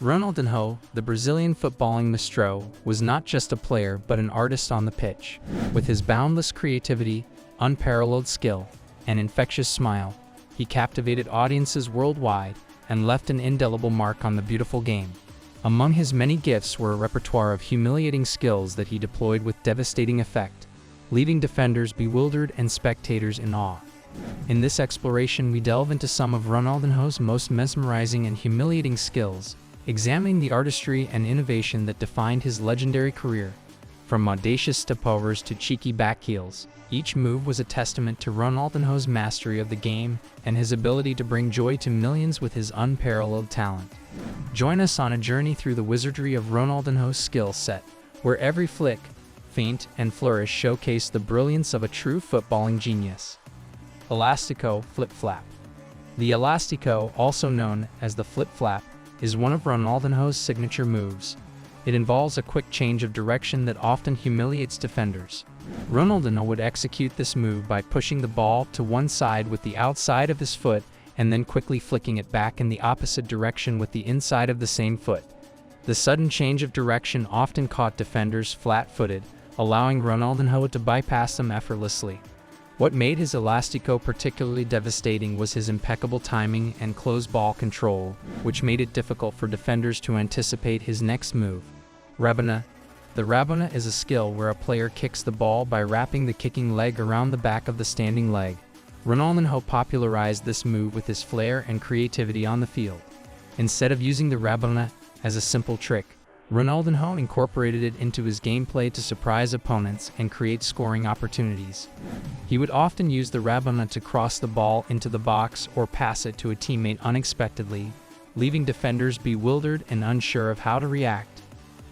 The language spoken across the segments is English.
Ronaldinho, the Brazilian footballing maestro, was not just a player but an artist on the pitch. With his boundless creativity, unparalleled skill, and infectious smile, he captivated audiences worldwide and left an indelible mark on the beautiful game. Among his many gifts were a repertoire of humiliating skills that he deployed with devastating effect, leaving defenders bewildered and spectators in awe. In this exploration, we delve into some of Ronaldinho's most mesmerizing and humiliating skills, examining the artistry and innovation that defined his legendary career. From audacious stepovers to cheeky backheels, each move was a testament to Ronaldinho's mastery of the game and his ability to bring joy to millions with his unparalleled talent. Join us on a journey through the wizardry of Ronaldinho's skill set, where every flick, feint, and flourish showcase the brilliance of a true footballing genius. Elastico flip-flap. The elastico, also known as the flip-flap, is one of Ronaldinho's signature moves. It involves a quick change of direction that often humiliates defenders. Ronaldinho would execute this move by pushing the ball to one side with the outside of his foot and then quickly flicking it back in the opposite direction with the inside of the same foot. The sudden change of direction often caught defenders flat-footed, allowing Ronaldinho to bypass them effortlessly. What made his elastico particularly devastating was his impeccable timing and close ball control, which made it difficult for defenders to anticipate his next move. Rabona. The rabona is a skill where a player kicks the ball by wrapping the kicking leg around the back of the standing leg. Ronaldinho popularized this move with his flair and creativity on the field. Instead of using the rabona as a simple trick, Ronaldinho incorporated it into his gameplay to surprise opponents and create scoring opportunities. He would often use the rabona to cross the ball into the box or pass it to a teammate unexpectedly, leaving defenders bewildered and unsure of how to react.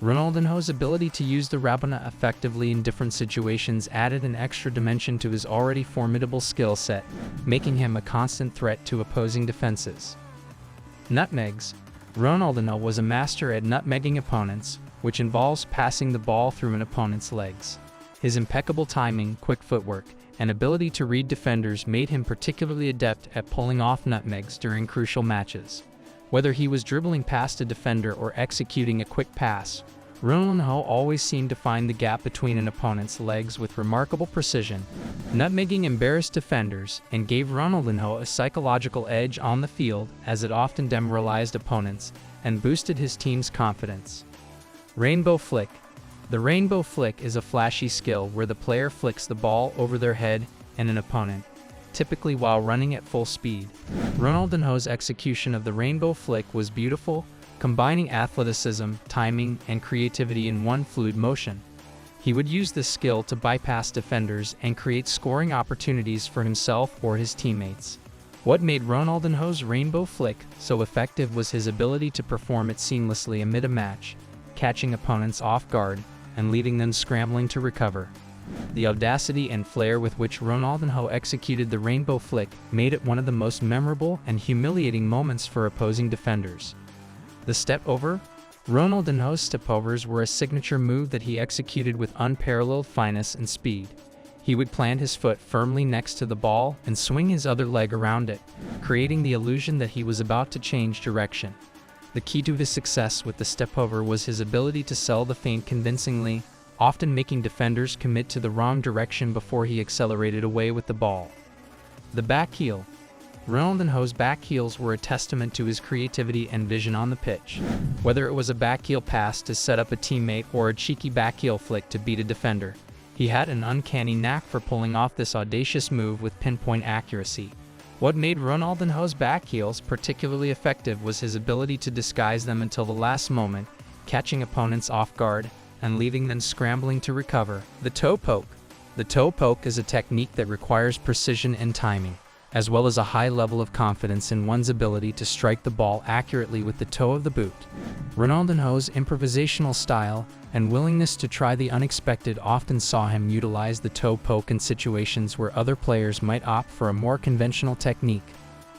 Ronaldinho's ability to use the rabona effectively in different situations added an extra dimension to his already formidable skill set, making him a constant threat to opposing defenses. Nutmegs. Ronaldinho was a master at nutmegging opponents, which involves passing the ball through an opponent's legs. His impeccable timing, quick footwork, and ability to read defenders made him particularly adept at pulling off nutmegs during crucial matches. Whether he was dribbling past a defender or executing a quick pass, Ronaldinho always seemed to find the gap between an opponent's legs with remarkable precision. Nutmegging embarrassed defenders and gave Ronaldinho a psychological edge on the field, as it often demoralized opponents and boosted his team's confidence. Rainbow flick. The rainbow flick is a flashy skill where the player flicks the ball over their head and an opponent, typically while running at full speed. Ronaldinho's execution of the rainbow flick was beautiful, combining athleticism, timing, and creativity in one fluid motion. He would use this skill to bypass defenders and create scoring opportunities for himself or his teammates. What made Ronaldinho's rainbow flick so effective was his ability to perform it seamlessly amid a match, catching opponents off guard and leaving them scrambling to recover. The audacity and flair with which Ronaldinho executed the rainbow flick made it one of the most memorable and humiliating moments for opposing defenders. The stepover. Ronaldinho's stepovers were a signature move that he executed with unparalleled finesse and speed. He would plant his foot firmly next to the ball and swing his other leg around it, creating the illusion that he was about to change direction. The key to his success with the stepover was his ability to sell the feint convincingly, often making defenders commit to the wrong direction before he accelerated away with the ball. The backheel. Ronaldinho's backheels were a testament to his creativity and vision on the pitch. Whether it was a backheel pass to set up a teammate or a cheeky backheel flick to beat a defender, he had an uncanny knack for pulling off this audacious move with pinpoint accuracy. What made Ronaldinho's backheels particularly effective was his ability to disguise them until the last moment, catching opponents off guard and leaving them scrambling to recover. The toe poke. The toe poke is a technique that requires precision and timing, as well as a high level of confidence in one's ability to strike the ball accurately with the toe of the boot. Ronaldinho's improvisational style and willingness to try the unexpected often saw him utilize the toe poke in situations where other players might opt for a more conventional technique.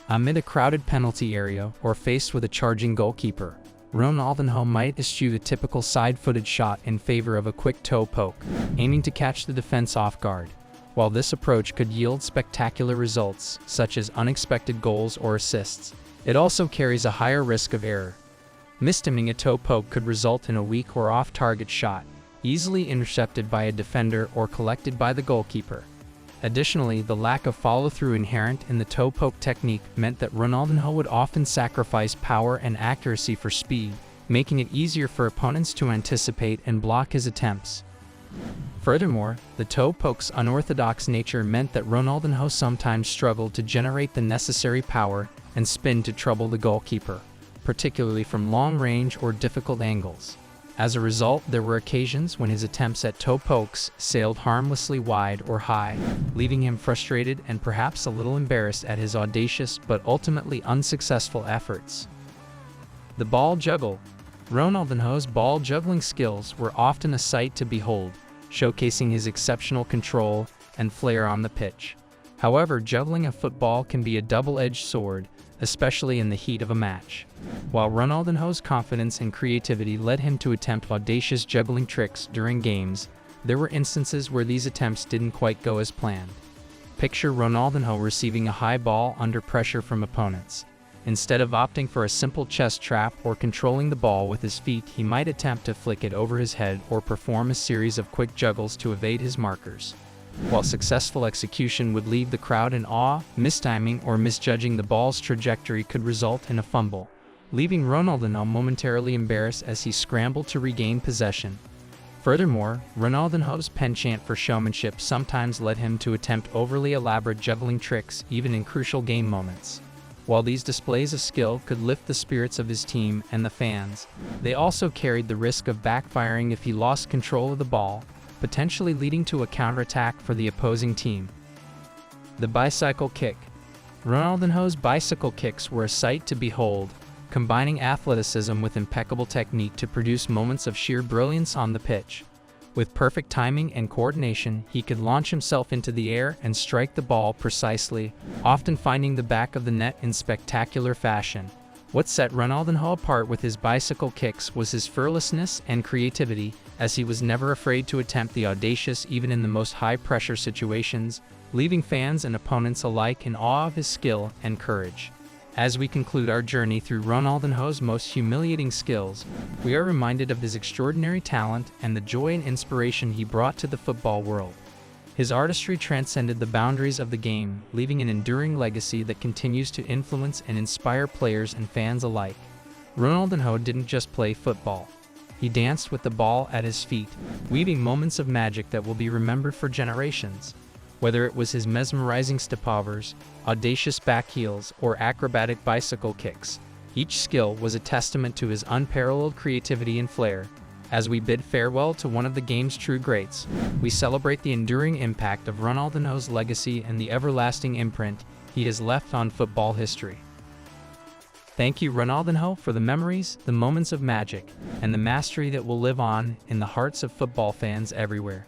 Amid a crowded penalty area or faced with a charging goalkeeper, Ronaldinho might eschew the typical side-footed shot in favor of a quick toe poke, aiming to catch the defense off guard. While this approach could yield spectacular results, such as unexpected goals or assists, it also carries a higher risk of error. Missing a toe poke could result in a weak or off-target shot, easily intercepted by a defender or collected by the goalkeeper. Additionally, the lack of follow-through inherent in the toe poke technique meant that Ronaldinho would often sacrifice power and accuracy for speed, making it easier for opponents to anticipate and block his attempts. Furthermore, the toe poke's unorthodox nature meant that Ronaldinho sometimes struggled to generate the necessary power and spin to trouble the goalkeeper, particularly from long range or difficult angles. As a result, there were occasions when his attempts at toe pokes sailed harmlessly wide or high, leaving him frustrated and perhaps a little embarrassed at his audacious but ultimately unsuccessful efforts. The ball juggle. Ronaldinho's ball juggling skills were often a sight to behold, showcasing his exceptional control and flair on the pitch. However, juggling a football can be a double-edged sword, especially in the heat of a match. While Ronaldinho's confidence and creativity led him to attempt audacious juggling tricks during games, there were instances where these attempts didn't quite go as planned. Picture Ronaldinho receiving a high ball under pressure from opponents. Instead of opting for a simple chest trap or controlling the ball with his feet, he might attempt to flick it over his head or perform a series of quick juggles to evade his markers. While successful execution would leave the crowd in awe, mistiming or misjudging the ball's trajectory could result in a fumble, leaving Ronaldinho momentarily embarrassed as he scrambled to regain possession. Furthermore, Ronaldinho's penchant for showmanship sometimes led him to attempt overly elaborate juggling tricks even in crucial game moments. While these displays of skill could lift the spirits of his team and the fans, they also carried the risk of backfiring if he lost control of the ball, potentially leading to a counterattack for the opposing team. The bicycle kick. Ronaldinho's bicycle kicks were a sight to behold, combining athleticism with impeccable technique to produce moments of sheer brilliance on the pitch. With perfect timing and coordination, he could launch himself into the air and strike the ball precisely, often finding the back of the net in spectacular fashion. What set Ronaldinho apart with his bicycle kicks was his fearlessness and creativity, as he was never afraid to attempt the audacious even in the most high-pressure situations, leaving fans and opponents alike in awe of his skill and courage. As we conclude our journey through Ronaldinho's most humiliating skills, we are reminded of his extraordinary talent and the joy and inspiration he brought to the football world. His artistry transcended the boundaries of the game, leaving an enduring legacy that continues to influence and inspire players and fans alike. Ronaldinho didn't just play football. He danced with the ball at his feet, weaving moments of magic that will be remembered for generations. Whether it was his mesmerizing stepovers, audacious backheels, or acrobatic bicycle kicks, each skill was a testament to his unparalleled creativity and flair. As we bid farewell to one of the game's true greats, we celebrate the enduring impact of Ronaldinho's legacy and the everlasting imprint he has left on football history. Thank you, Ronaldinho, for the memories, the moments of magic, and the mastery that will live on in the hearts of football fans everywhere.